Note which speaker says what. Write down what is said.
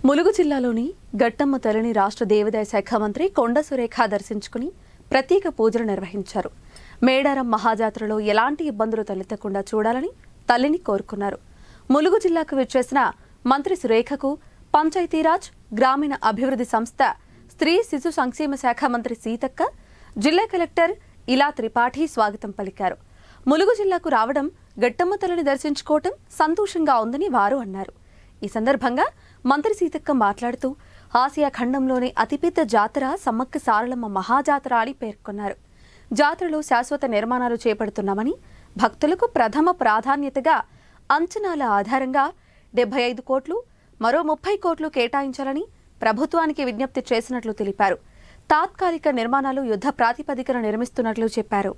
Speaker 1: ములుగు జిల్లాలోని గట్టమ్మ తల్లిని రాష్ట్ర దేవాదాయ శాఖ మంత్రి కొండ సురేఖ దర్శించుకుని ప్రత్యేక పూజలు నిర్వహించారు. మేడారం మహాజాత్రలో ఎలాంటి ఇబ్బందులు తలెత్తకుండా చూడాలని తల్లిని కోరుకున్నారు. ములుగు జిల్లాకు విచ్చేసిన మంత్రి సురేఖకు పంచాయతీరాజ్ గ్రామీణ అభివృద్ధి సంస్థ స్త్రీ శిశు సంక్షేమ శాఖ మంత్రి సీతక్క, జిల్లా కలెక్టర్ ఇలా త్రిపాఠి స్వాగతం పలికారు. ములుగు జిల్లాకు రావడం, గట్టమ్మ తల్లిని దర్శించుకోవటం సంతోషంగా ఉందని వారు అన్నారు. ఈ సందర్భంగా మంత్రి సీతక్క మాట్లాడుతూ ఆసియా ఖండంలోనే అతిపెద్ద జాతర సమ్మక్క సారలమ్మ మహాజాతర అని పేర్కొన్నారు. జాతరలో శాశ్వత నిర్మాణాలు చేపడుతున్నామని, భక్తులకు ప్రథమ ప్రాధాన్యతగా అంచనాల ఆధారంగా 75 కోట్లు, మరో 30 కోట్లు కేటాయించాలని ప్రభుత్వానికి విజ్ఞప్తి చేసినట్లు తెలిపారు. తాత్కాలిక నిర్మాణాలు యుద్ధ ప్రాతిపదికన నిర్మిస్తున్నట్లు చెప్పారు.